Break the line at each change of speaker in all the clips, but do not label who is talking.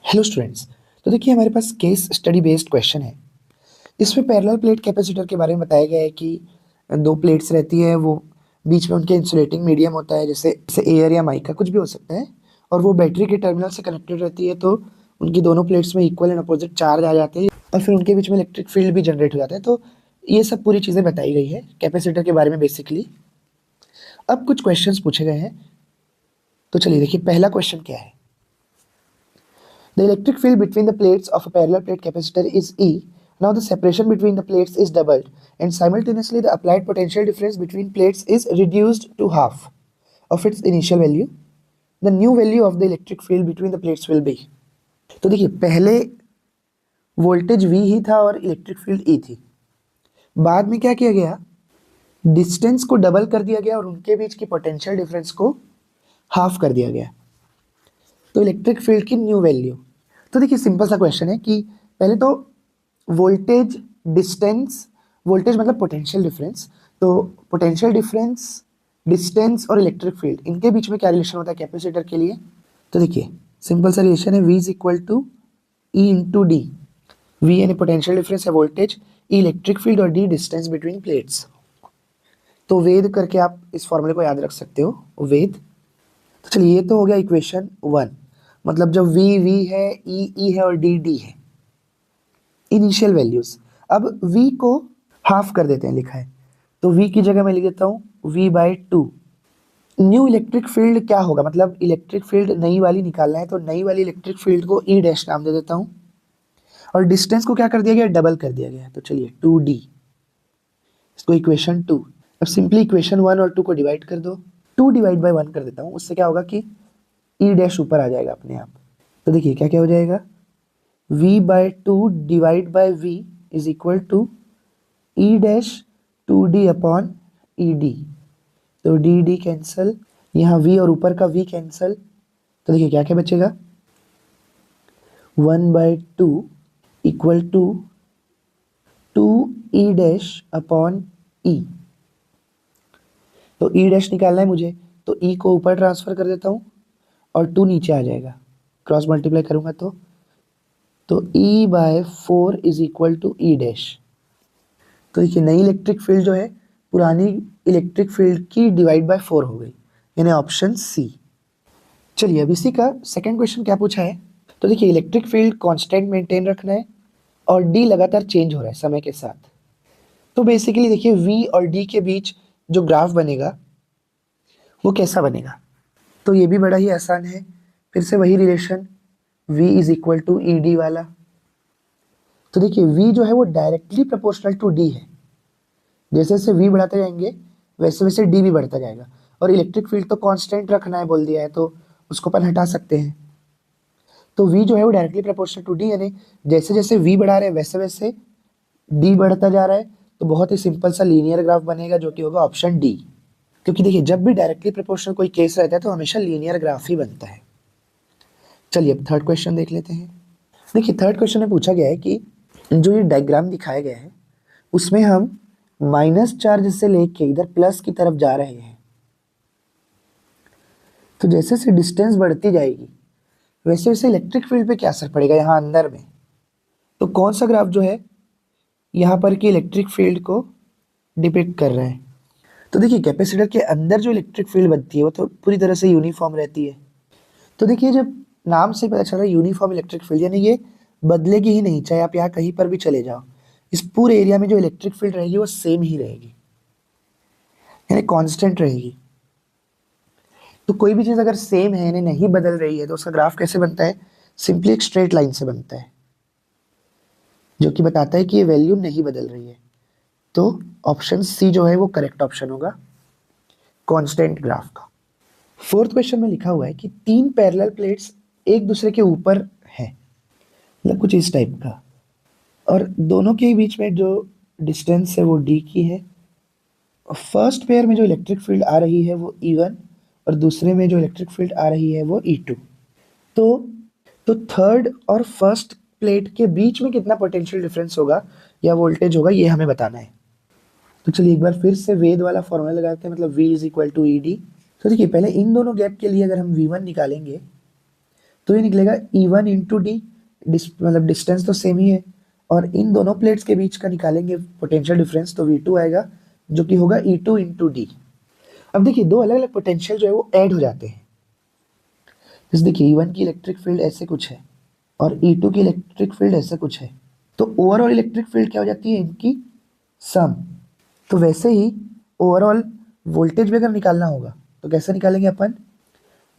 Hello students. तो देखिए हमारे पास केस स्टडी बेस्ड क्वेश्चन है। इसमें पैरेलल प्लेट कैपेसिटर के बारे में बताया गया है कि दो प्लेट्स रहती है, वो बीच में उनके इंसुलेटिंग मीडियम होता है, जैसे जैसे एयर या माइका कुछ भी हो सकता है, और वो बैटरी के टर्मिनल से कनेक्टेड रहती है। तो उनकी दोनों प्लेट्स में इक्वल एंड अपोजिट चार्ज आ जाते हैं और फिर उनके बीच में इलेक्ट्रिक फील्ड भी जनरेट हो जाता है। तो ये सब पूरी चीज़ें बताई गई है कैपेसिटर के बारे में बेसिकली। अब कुछ क्वेश्चंस पूछे गए हैं, तो चलिए देखिए पहला क्वेश्चन क्या है। The electric field between the plates of a parallel plate capacitor is E. Now the separation between the plates is doubled and simultaneously the applied potential difference between plates is reduced to half of its initial value. The new value of the electric field between the plates will be. तो देखिए पहले voltage V ही था और electric field E थी। बाद में क्या किया गया, डिस्टेंस को डबल कर दिया गया और उनके बीच की पोटेंशियल डिफरेंस को हाफ कर दिया गया। तो इलेक्ट्रिक फील्ड की न्यू वैल्यू, तो देखिए सिंपल सा क्वेश्चन है कि पहले तो वोल्टेज डिस्टेंस, वोल्टेज मतलब पोटेंशियल डिफरेंस, तो पोटेंशियल डिफरेंस, डिस्टेंस और इलेक्ट्रिक फील्ड, इनके बीच में क्या रिलेशन होता है कैपेसिटर के लिए। तो देखिए सिंपल सा रिलेशन है, V is equal to E into D. V यानी पोटेंशियल डिफरेंस है वोल्टेज, ई इलेक्ट्रिक फील्ड और डी डिस्टेंस बिटवीन प्लेट्स। तो वेद करके आप इस फॉर्मूले को याद रख सकते हो, वेद। तो चलिए ये तो हो गया इक्वेशन 1, मतलब जब V V है, E E है और D D है, इनिशियल वैल्यूज। अब V को हाफ कर देते हैं, लिखा है तो V की जगह मैं लिख देता हूँ V/2। न्यू इलेक्ट्रिक फील्ड क्या होगा, मतलब इलेक्ट्रिक फील्ड नई वाली निकालना है, तो नई वाली इलेक्ट्रिक फील्ड को E डैश नाम दे देता हूँ और डिस्टेंस को क्या कर दिया गया, डबल कर दिया गया। तो चलिए 2D, इसको इक्वेशन 2। अब सिंपली इक्वेशन 1 और 2 को डिवाइड कर दो, 2 डिवाइड बाई 1 कर देता हूँ, उससे क्या होगा कि E डैश ऊपर आ जाएगा अपने आप। तो देखिए क्या क्या हो जाएगा, V/2 divide by V is equal to E dash 2D upon ED। तो D कैंसल, यहाँ V और ऊपर का V कैंसल, तो देखिए क्या क्या बचेगा, 1/2 equal to 2E dash upon E। तो E डैश निकालना है मुझे, तो E को ऊपर ट्रांसफर कर देता हूँ और 2 नीचे आ जाएगा, क्रॉस मल्टीप्लाई करूँगा तो E/4 is equal to E dash. तो देखिए नई इलेक्ट्रिक फील्ड जो है पुरानी इलेक्ट्रिक फील्ड की डिवाइड बाय 4 हो गई, यानी ऑप्शन सी। चलिए अब इसी का सेकंड क्वेश्चन क्या पूछा है। तो देखिए इलेक्ट्रिक फील्ड कांस्टेंट मेंटेन रखना है और डी लगातार चेंज हो रहा है समय के साथ। तो बेसिकली देखिए वी और डी के बीच जो ग्राफ बनेगा वो कैसा बनेगा, तो ये भी बड़ा ही आसान है, फिर से वही relation v is equal to E D वाला। तो देखिए v जो है वो डायरेक्टली प्रोपोर्शनल टू d है, जैसे जैसे v बढ़ाते जाएंगे वैसे वैसे d भी बढ़ता जाएगा, और इलेक्ट्रिक फील्ड तो कांस्टेंट रखना है बोल दिया है, तो उसको अपन हटा सकते हैं। तो v जो है वो डायरेक्टली प्रोपोर्शनल टू d, यानी जैसे जैसे v बढ़ा रहे हैं वैसे वैसे d बढ़ता जा रहा है। तो बहुत ही सिंपल सा लीनियर ग्राफ बनेगा जो कि होगा ऑप्शन डी, क्योंकि देखिए जब भी डायरेक्टली प्रोपोर्शनल कोई केस रहता है तो हमेशा लीनियर ग्राफ ही बनता है। चलिए अब थर्ड क्वेश्चन देख लेते हैं। देखिए थर्ड क्वेश्चन में पूछा गया है कि जो ये डायग्राम दिखाया गया है उसमें हम माइनस चार्ज से लेके इधर प्लस की तरफ जा रहे हैं, तो जैसे जैसे डिस्टेंस बढ़ती जाएगी वैसे वैसे इलेक्ट्रिक फील्ड पे क्या असर पड़ेगा यहाँ अंदर में। तो कौन सा ग्राफ जो है यहाँ पर की इलेक्ट्रिक फील्ड को डिपिक्ट कर रहा है। तो देखिए कैपेसिटर के अंदर जो इलेक्ट्रिक फील्ड बनती है वो तो पूरी तरह से यूनिफॉर्म रहती है। तो देखिए जब नाम से पता चल रहा है यूनिफॉर्म इलेक्ट्रिक फील्ड, यानी ये बदलेगी ही नहीं, चाहे आप यहाँ कहीं पर भी चले जाओ, इस पूरे एरिया में जो इलेक्ट्रिक फील्ड रहेगी वो सेम ही रहेगी, यानी कांस्टेंट रहेगी। तो कोई भी चीज़ अगर सेम है यानी नहीं बदल रही है तो उसका ग्राफ कैसे बनता है, सिंपली एक स्ट्रेट लाइन से बनता है, जो कि बताता है कि ये वैल्यू नहीं बदल रही है। तो ऑप्शन सी जो है वो करेक्ट ऑप्शन होगा कांस्टेंट ग्राफ का। फोर्थ क्वेश्चन में लिखा हुआ है कि 3 पैरेलल प्लेट्स एक दूसरे के ऊपर है, मतलब कुछ इस टाइप का, और दोनों के बीच में जो डिस्टेंस है वो d की है। फर्स्ट पेयर में जो इलेक्ट्रिक फील्ड आ रही है वो E1 और दूसरे में जो इलेक्ट्रिक फील्ड आ रही है वो E2। तो थर्ड और फर्स्ट प्लेट के बीच में कितना पोटेंशियल डिफरेंस होगा या वोल्टेज होगा ये हमें बताना है। तो चलिए एक बार फिर से वेद वाला फॉर्मूला लगाते हैं, मतलब V is equal to E D. तो देखिए पहले इन दोनों गैप के लिए अगर हम V1 निकालेंगे तो ये निकलेगा E1 इंटू डी, मतलब डिस्टेंस तो सेम ही है, और इन दोनों प्लेट्स के बीच का निकालेंगे पोटेंशियल डिफरेंस, तो V2 आएगा जो कि होगा E2 इंटू डी। अब देखिए दो अलग अलग पोटेंशियल जो है वो ऐड हो जाते हैं। जैसे देखिए E1 की इलेक्ट्रिक फील्ड ऐसे कुछ है और E2 की इलेक्ट्रिक फील्ड ऐसे कुछ है, तो ओवरऑल इलेक्ट्रिक फील्ड क्या हो जाती है इनकी सम। तो वैसे ही ओवरऑल वोल्टेज भी अगर निकालना होगा तो कैसे निकालेंगे अपन,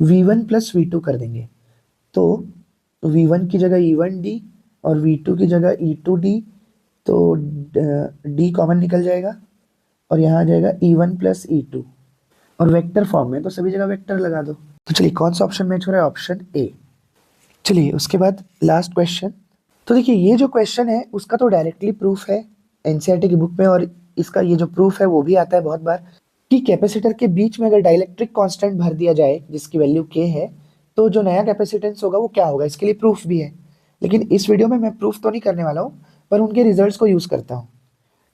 V1 प्लस V2 कर देंगे। तो V1 की जगह E1 डी और V2 की जगह E2 डी, तो डी कॉमन निकल जाएगा और यहाँ आ जाएगा E1 प्लस E2, और वेक्टर फॉर्म में तो सभी जगह वेक्टर लगा दो। तो चलिए कौन सा ऑप्शन मैच हो रहा है, ऑप्शन ए। चलिए उसके बाद लास्ट क्वेश्चन। तो देखिए ये जो क्वेश्चन है उसका तो डायरेक्टली प्रूफ है एनसीईआरटी की बुक में, और इसका ये जो प्रूफ है वो भी आता है बहुत बार कि कैपेसिटर के बीच में अगर डाइलेक्ट्रिक कांस्टेंट भर दिया जाए जिसकी वैल्यू के है, तो जो नया कैपेसिटेंस होगा वो क्या होगा, इसके लिए प्रूफ भी है। लेकिन इस वीडियो में मैं प्रूफ तो नहीं करने वाला हूँ, पर उनके रिजल्ट्स को यूज करता हूँ।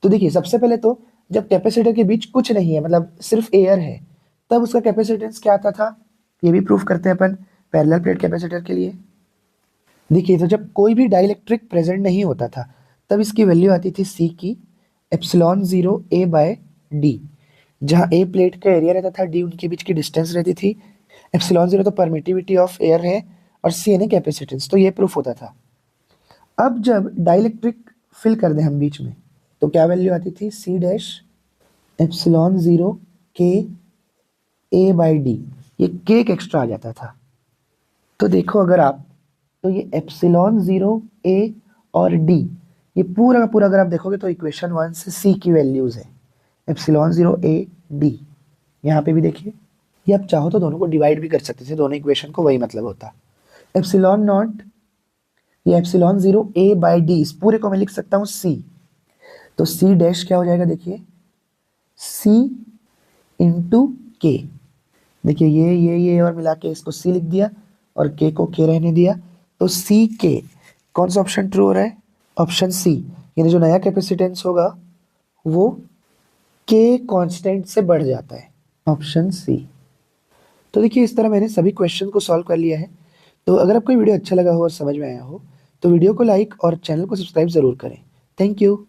तो देखिए सबसे पहले तो जब कैपेसिटर के बीच कुछ नहीं है, मतलब सिर्फ एयर है, तब उसका कैपेसिटेंस क्या आता था, ये भी प्रूफ करते हैं अपन पैरेलल प्लेट कैपेसिटर के लिए। देखिए तो जब कोई भी डाइलेक्ट्रिक प्रेजेंट नहीं होता था तब इसकी वैल्यू आती थी सी की एप्सिलॉन 0 ए बाय डी, जहाँ ए प्लेट का एरिया रहता था, डी उनके बीच की डिस्टेंस रहती थी, एप्सिलॉन 0 तो परमिटिविटी ऑफ एयर है, और सी यानी कैपेसिटेंस, तो ये प्रूफ होता था। अब जब डाइलेक्ट्रिक फिल कर दें हम बीच में तो क्या वैल्यू आती थी, सी डैश एप्सिलॉन 0 के ए बाई डी, ये के एक एक्स्ट्रा आ जाता था। तो देखो अगर आप, तो ये एप्सिलॉन 0 ए और डी, ये पूरा का पूरा अगर आप देखोगे तो इक्वेशन 1 से सी की वैल्यूज है, एप्सिलॉन 0 ए डी। यहाँ पे भी देखिए, ये आप चाहो तो दोनों को डिवाइड भी कर सकते थे, दोनों इक्वेशन को वही मतलब होता। एप्सिलॉन नॉट, ये एप्सिलॉन 0 ए बाई डी, इस पूरे को मैं लिख सकता हूँ सी, तो सी डैश क्या हो जाएगा, देखिए सी इंटू के। देखिए ये और मिला के इसको सी लिख दिया और के को के रहने दिया, तो सी के, कौन सा ऑप्शन ट्रू हो रहा है, ऑप्शन सी, यानी जो नया कैपेसिटेंस होगा वो के कांस्टेंट से बढ़ जाता है, ऑप्शन सी। तो देखिए इस तरह मैंने सभी क्वेश्चन को सॉल्व कर लिया है। तो अगर आपको वीडियो अच्छा लगा हो और समझ में आया हो तो वीडियो को लाइक और चैनल को सब्सक्राइब जरूर करें। Thank you.